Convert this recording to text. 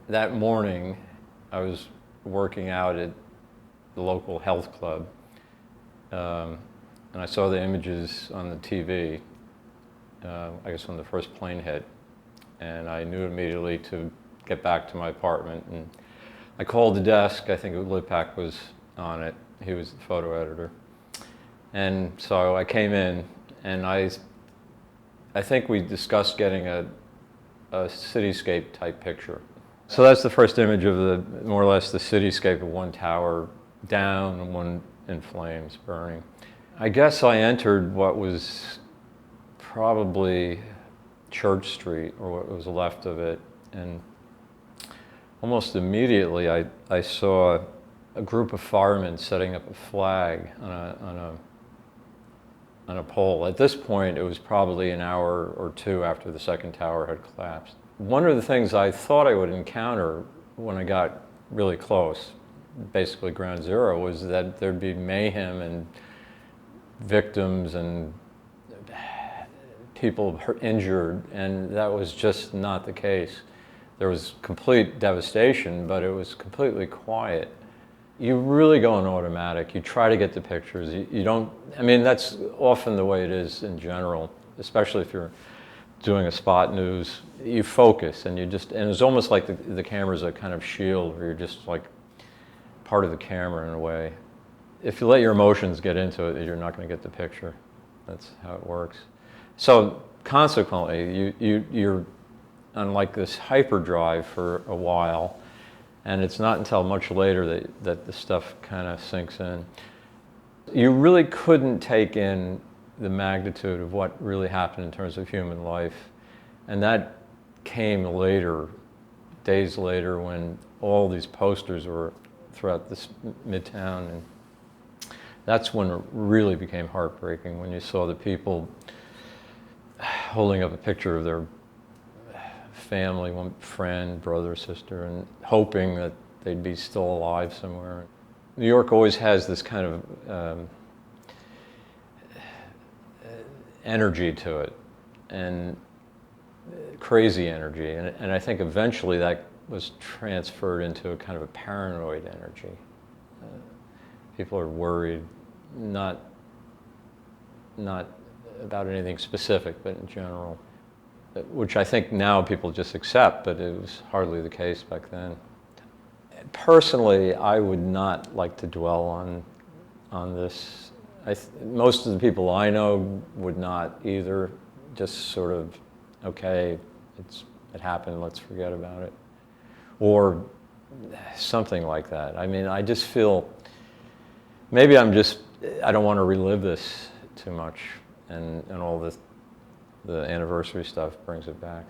that morning, I was working out at the local health club, and I saw the images on the TV, I guess when the first plane hit, and I knew immediately to get back to my apartment. And I called the desk. I think Lipak was on it. He was the photo editor. And so I came in, and I think we discussed getting a cityscape type picture. So that's the first image of more or less the cityscape of one tower down and one in flames burning. I guess I entered what was probably Church Street, or what was left of it, and almost immediately I saw a group of firemen setting up a flag on a pole. At this point, it was probably an hour or two after the second tower had collapsed. One of the things I thought I would encounter when I got really close, basically ground zero, was that there'd be mayhem and victims and people injured, and that was just not the case. There was complete devastation, but it was completely quiet. You really go on automatic. You try to get the pictures. You don't, I mean, that's often the way it is in general, especially if you're doing a spot news. You focus, and and it's almost like the camera's a kind of shield, where you're just like part of the camera in a way. If you let your emotions get into it, you're not going to get the picture. That's how it works. So consequently, you're on like this hyperdrive for a while, and it's not until much later that the stuff kind of sinks in. You really couldn't take in the magnitude of what really happened in terms of human life, and that came later, days later, when all these posters were throughout this Midtown, and that's when it really became heartbreaking, when you saw the people holding up a picture of their family, one friend, brother, sister, and hoping that they'd be still alive somewhere. New York always has this kind of energy to it, and crazy energy, and I think eventually that was transferred into a kind of a paranoid energy. People are worried, not about anything specific, but in general, which I think now people just accept, but it was hardly the case back then. Personally, I would not like to dwell on this. Most of the people I know would not either. Just sort of, okay, it happened, let's forget about it. Or something like that. I mean, I just feel, maybe I don't want to relive this too much, and all the anniversary stuff brings it back.